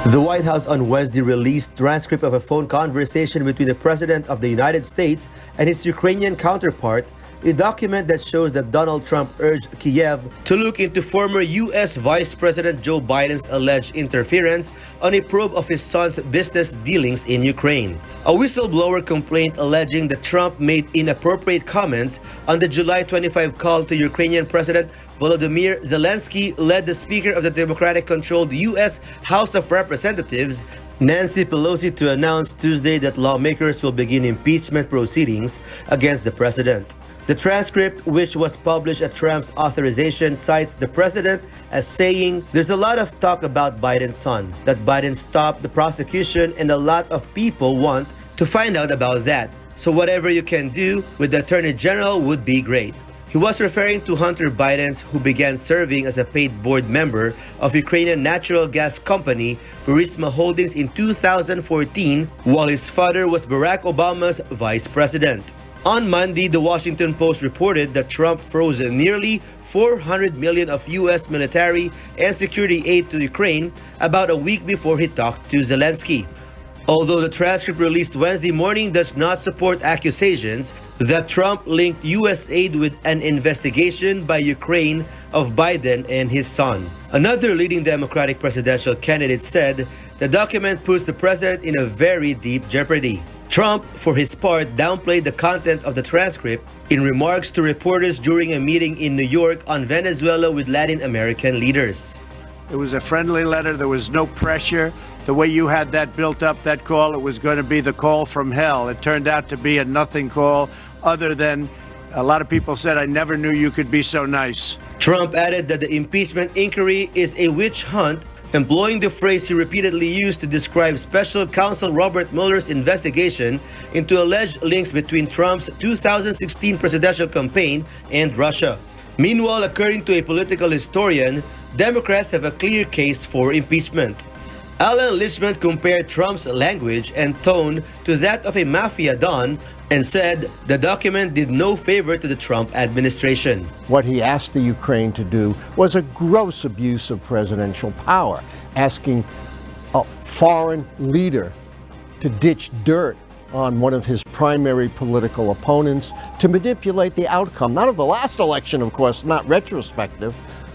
S19: The White House on Wednesday released transcript of a phone conversation between the President of the United States and his Ukrainian counterpart
S4: a document that shows that Donald Trump urged Kiev to look into former U.S. Vice President Joe Biden's alleged interference on a probe of his son's business dealings in Ukraine. A whistleblower complaint alleging that Trump made inappropriate comments on the July 25 call to Ukrainian President Volodymyr Zelensky led the Speaker of the Democratic-controlled U.S. House of Representatives, Nancy Pelosi, to announce Tuesday that lawmakers will begin impeachment proceedings against the president. The transcript, which was published at Trump's authorization, cites the president as saying, "There's a lot of talk about Biden's son, that Biden stopped the prosecution, and a lot of people want to find out about that. So whatever you can do with the Attorney General would be great." He was referring to Hunter Biden, who began serving as a paid board member of Ukrainian natural gas company Burisma Holdings in 2014, while his father was Barack Obama's vice president. On Monday, the Washington Post reported that Trump froze nearly $400 million of U.S. military and security aid to Ukraine about a week before he talked to Zelensky. Although the transcript released Wednesday morning does not support accusations that Trump linked U.S. aid with an investigation by Ukraine of Biden and his son. Another leading Democratic presidential candidate said the document puts the president in a very deep jeopardy. Trump, for his part, downplayed the content of the transcript in remarks to reporters during a meeting in New York on Venezuela with Latin American leaders.
S5: It was a friendly letter. There was no pressure. The way you had that built up, that call, it was going to be the call from hell. It turned out to be a nothing call, other than a lot of people said, "I never knew you could be so nice."
S4: Trump added that the impeachment inquiry is a witch hunt, employing the phrase he repeatedly used to describe Special Counsel Robert Mueller's investigation into alleged links between Trump's 2016 presidential campaign and Russia. Meanwhile, according to a political historian, Democrats have a clear case for impeachment. Alan Lichman compared Trump's language and tone to that of a mafia don and said the document did no favor to the Trump administration.
S21: What he asked the Ukraine to do was a gross abuse of presidential power, asking a foreign leader to ditch dirt on one of his primary political opponents to manipulate the outcome, not of the last election, of course, not retrospective,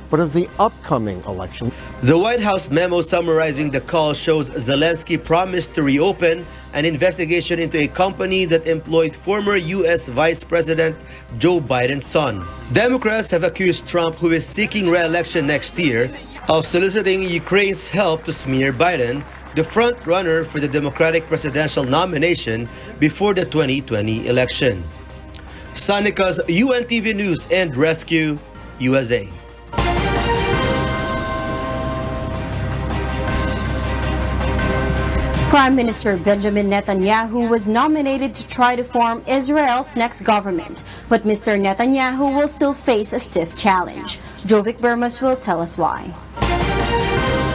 S21: but of the upcoming election.
S4: The White House memo summarizing the call shows Zelensky promised to reopen an investigation into a company that employed former U.S. Vice President Joe Biden's son. Democrats have accused Trump, who is seeking re-election next year, of soliciting Ukraine's help to smear Biden, the front-runner for the Democratic presidential nomination before the 2020 election. Sonica's UNTV News and Rescue, USA.
S18: Prime Minister Benjamin Netanyahu was nominated to try to form Israel's next government, but Mr. Netanyahu will still face a stiff challenge. Jovic Bermas will tell us why.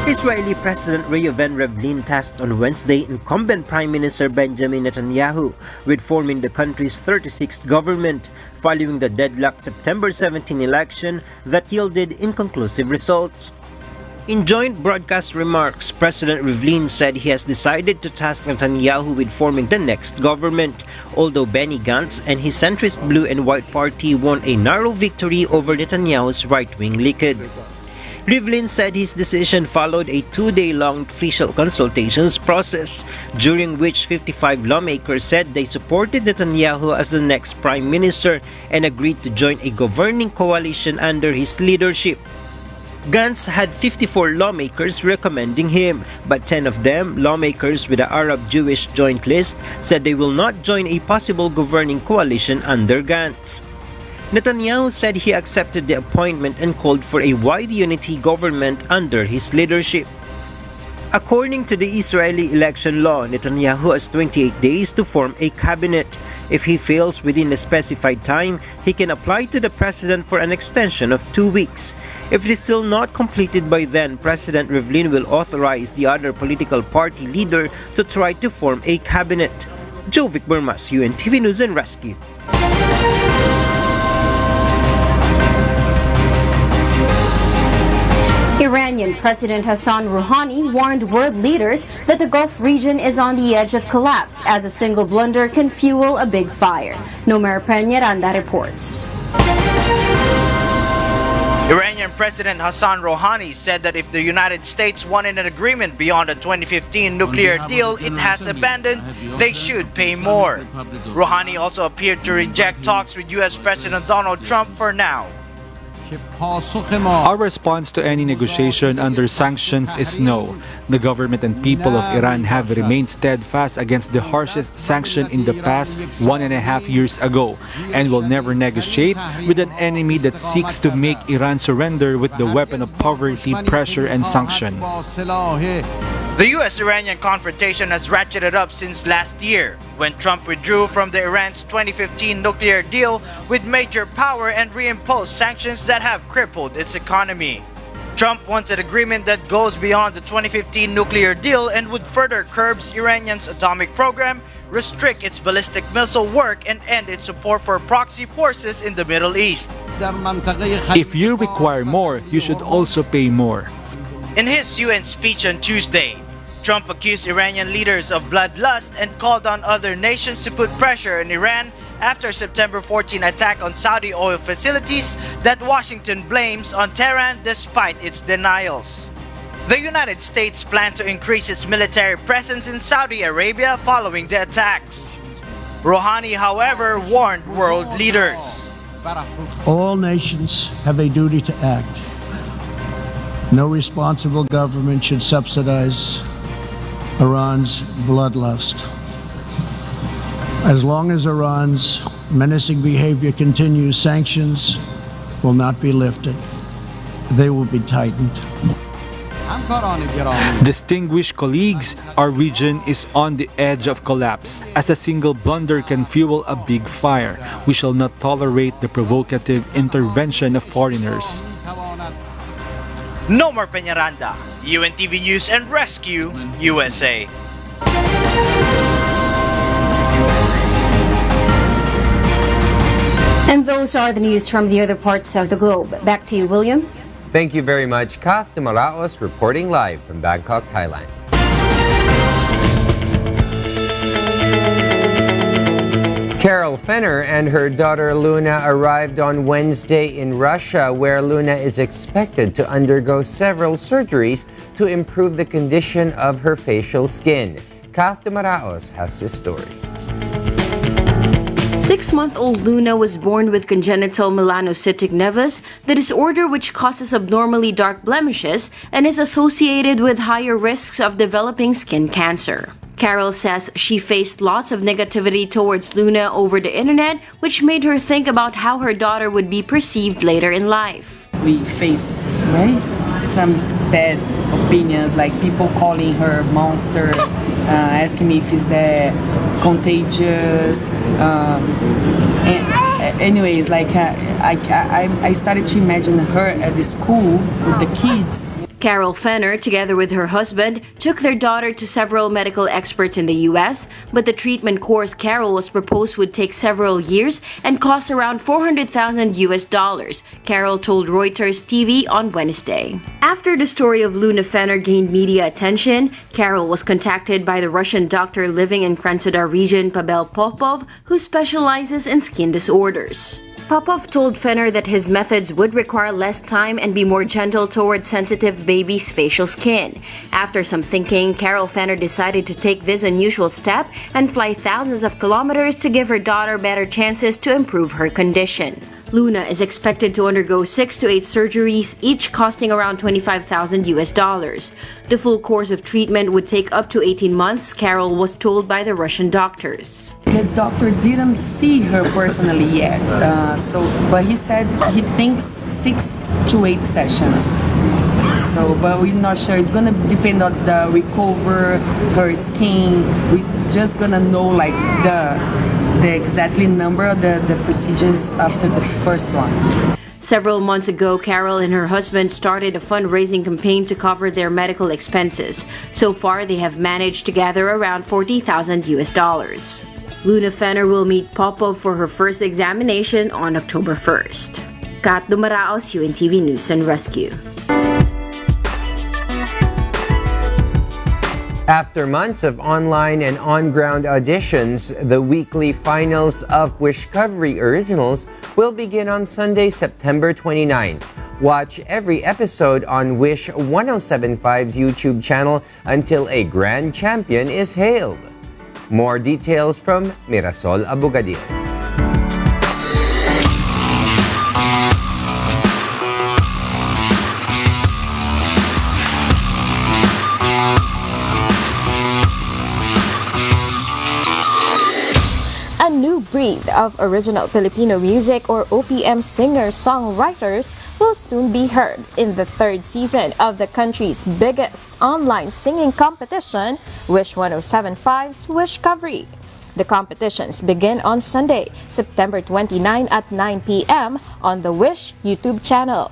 S22: Israeli President Reuven Rivlin tasked on Wednesday incumbent Prime Minister Benjamin Netanyahu with forming the country's 36th government following the deadlocked September 17 election that yielded inconclusive results. In joint broadcast remarks, President Rivlin said he has decided to task Netanyahu with forming the next government, although Benny Gantz and his centrist Blue and White Party won a narrow victory over Netanyahu's right-wing Likud. Rivlin said his decision followed a 2-day-long official consultations process, during which 55 lawmakers said they supported Netanyahu as the next prime minister and agreed to join a governing coalition under his leadership. Gantz had 54 lawmakers recommending him, but 10 of them, lawmakers with the Arab-Jewish joint list, said they will not join a possible governing coalition under Gantz. Netanyahu said he accepted the appointment and called for a wide unity government under his leadership. According to the Israeli election law, Netanyahu has 28 days to form a cabinet. If he fails within the specified time, he can apply to the president for an extension of 2 weeks. If it is still not completed by then, President Rivlin will authorize the other political party leader to try to form a cabinet. Jovic Bermas, UNTV News and Rescue.
S18: Iranian President Hassan Rouhani warned world leaders that the Gulf region is on the edge of collapse as a single blunder can fuel a big fire. Nomer Peñaranda reports.
S6: Iranian President Hassan Rouhani said that if the United States wanted an agreement beyond the 2015 nuclear deal it has abandoned, they should pay more. Rouhani also appeared to reject talks with U.S. President Donald Trump for now.
S15: Our response to any negotiation under sanctions is no. The government and people of Iran have remained steadfast against the harshest sanction in the past 1.5 years ago and will never negotiate with an enemy that seeks to make Iran surrender with the weapon of poverty, pressure, and sanction.
S6: The U.S.-Iranian confrontation has ratcheted up since last year, when Trump withdrew from the Iran's 2015 nuclear deal with major power and reimposed sanctions that have crippled its economy. Trump wants an agreement that goes beyond the 2015 nuclear deal and would further curb Iran's atomic program, restrict its ballistic missile work, and end its support for proxy forces in the Middle East.
S15: If you require more, you should also pay more.
S6: In his UN speech on Tuesday, Trump accused Iranian leaders of bloodlust and called on other nations to put pressure on Iran after September 14 attack on Saudi oil facilities that Washington blames on Tehran despite its denials. The United States planned to increase its military presence in Saudi Arabia following the attacks. Rouhani, however, warned world leaders.
S5: All nations have a duty to act. No responsible government should subsidize Iran's bloodlust. As long as Iran's menacing behavior continues, sanctions will not be lifted. They will be tightened.
S15: Distinguished colleagues, our region is on the edge of collapse. As a single blunder can fuel a big fire, we shall not tolerate the provocative intervention of foreigners.
S6: Nomer Peñaranda, UNTV News and Rescue, USA.
S18: And those are the news from the other parts of the globe. Back to you, William.
S20: Thank you very much, Kath de Maraos, reporting live from Bangkok, Thailand. Carol Fenner and her daughter Luna arrived on Wednesday in Russia, where Luna is expected to undergo several surgeries to improve the condition of her facial skin. Kath de Maraos has this story.
S7: 6-month-old Luna was born with congenital melanocytic nevus, the disorder which causes abnormally dark blemishes and is associated with higher risks of developing skin cancer. Carol says she faced lots of negativity towards Luna over the internet, which made her think about how her daughter would be perceived later in life.
S8: We face, right, some bad opinions, like people calling her monster, asking me if it's that contagious. Anyways, like I started to imagine her at the school with the kids.
S7: Carol Fenner, together with her husband, took their daughter to several medical experts in the U.S., but the treatment course Carol was proposed would take several years and cost around $400,000. Carol told Reuters TV on Wednesday. After the story of Luna Fenner gained media attention, Carol was contacted by the Russian doctor living in Krasnodar region, Pavel Popov, who specializes in skin disorders. Popov told Fenner that his methods would require less time and be more gentle towards sensitive babies' facial skin. After some thinking, Carol Fenner decided to take this unusual step and fly thousands of kilometers to give her daughter better chances to improve her condition. Luna is expected to undergo 6 to 8 surgeries, each costing around $25,000. The full course of treatment would take up to 18 months, Carol was told by the Russian doctors.
S8: The doctor didn't see her personally yet, but he said he thinks 6 to 8 sessions. But we're not sure. It's gonna depend on the recover, her skin. We're just gonna know like the exactly number of the procedures after the first one.
S7: Several months ago, Carol and her husband started a fundraising campaign to cover their medical expenses. So far, they have managed to gather around $40,000. Luna Fenner will meet Popov for her first examination on October 1st. Kat Dumaraos, UNTV News and Rescue.
S20: After months of online and on-ground auditions, the weekly finals of Wishcovery Originals will begin on Sunday, September 29. Watch every episode on Wish 1075's YouTube channel until a grand champion is hailed. More details from Mirasol Abogadil.
S14: A new breed of original Filipino music or OPM singer-songwriters will soon be heard in the third season of the country's biggest online singing competition, Wish 1075's Wishcovery. The competitions begin on Sunday, September 29 at 9 p.m. on the Wish YouTube channel.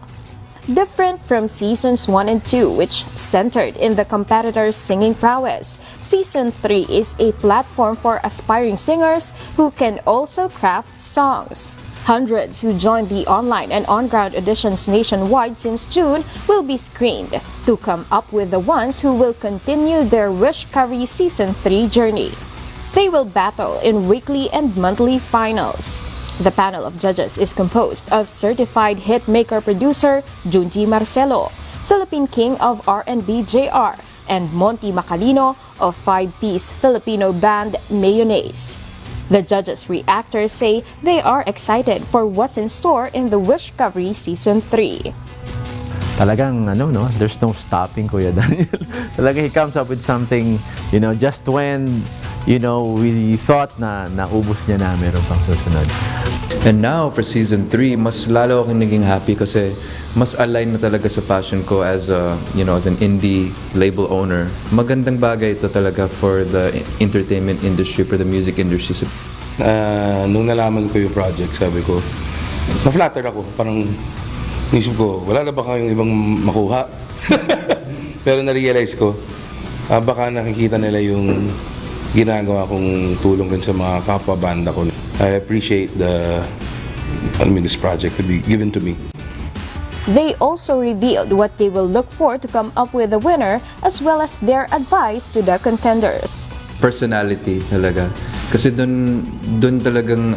S14: Different from seasons 1 and 2, which centered in the competitors' singing prowess, Season 3 is a platform for aspiring singers who can also craft songs. Hundreds who joined the online and on-ground auditions nationwide since June will be screened to come up with the ones who will continue their Wishcovery Season 3 journey. They will battle in weekly and monthly finals. The panel of judges is composed of certified hitmaker producer Junji Marcelo, Philippine King of R&B JR, and Monty Macalino of 5-piece Filipino band Mayonnaise. The judges' reactors say they are excited for what's in store in the Wishcovery Season 3.
S9: Talagang there's no stopping Kuya Daniel. Talagang he comes up with something, just when we thought na naubos niya na meron pang susunod.
S11: And now for season 3, mas lalo akong naging happy kasi mas align na talaga sa passion ko as as an indie label owner. Magandang bagay ito talaga for the entertainment industry, for the music industry.
S12: Nung nalaman ko yung project, sabi ko, na-flatter ako. Parang nisip ko, wala na ba kayong ibang makuha? Pero na-realize ko, baka nakikita nila yung ginagawa kong tulong rin sa mga kapwa-banda ko. I appreciate this project to be given to me.
S14: They also revealed what they will look for to come up with a winner, as well as their advice to the contenders.
S11: Personality talaga. Kasi dun talagang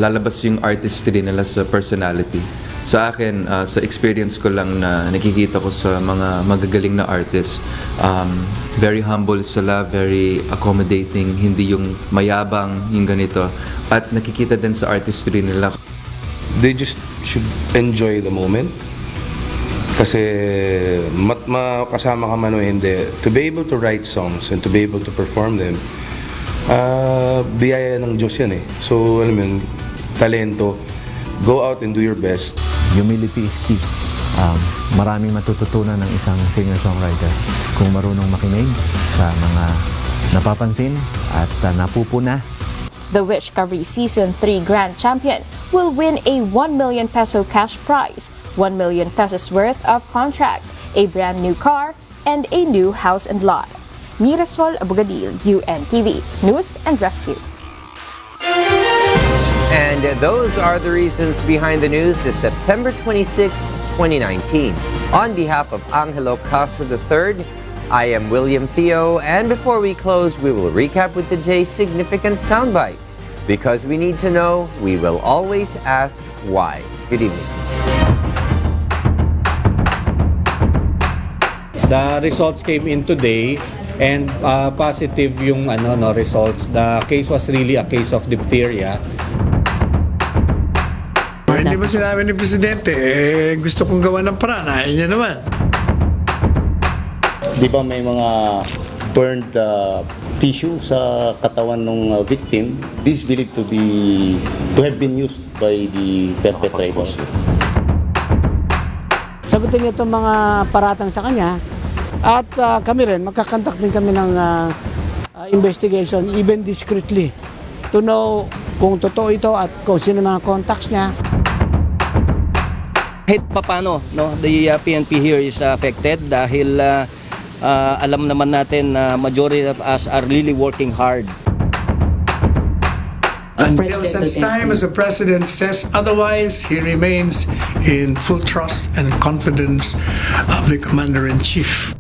S11: lalabas yung artistry nila sa personality. Sa akin, sa experience ko lang na nakikita ko sa mga magagaling na artist, very humble sila, very accommodating, hindi yung mayabang, yung ganito. At nakikita din sa artistry nila.
S12: They just should enjoy the moment. Kasi makasama ka man o hindi, to be able to write songs and to be able to perform them, biyaya ng Diyos yan eh. So, alam mo yun, talento, go out and do your best.
S9: Humility is key. Maraming matututunan ng isang singer-songwriter kung marunong makinig sa mga napapansin at napupuna.
S14: The Wishcovery Season 3 Grand Champion will win a 1 million peso cash prize, 1 million pesos worth of contract, a brand new car, and a new house and lot. Mirasol Abogadil, UNTV, News and Rescue.
S20: And those are the reasons behind the news this September 26, 2019. On behalf of Angelo Castro III, I am William Theo, and before we close, we will recap with the day's significant sound bites. Because we need to know, we will always ask why. Good evening.
S13: The results came in today and positive yung results. The case was really a case of diphtheria.
S23: Hindi ba sinabi ni Presidente, gusto kong gawa ng paraan, ayaw niya naman.
S24: Di ba may mga burned tissue sa katawan ng victim? This believed to have been used by the perpetrators.
S25: Sagutin niyo itong mga paratang sa kanya at kami rin, magkakontak din kami ng investigation, even discreetly, to know kung totoo ito at kung sino mga contacts niya.
S28: Kahit papano, the PNP here is affected dahil alam naman natin na majority of us are really working hard.
S23: Until such time as the President says otherwise, he remains in full trust and confidence of the Commander-in-Chief.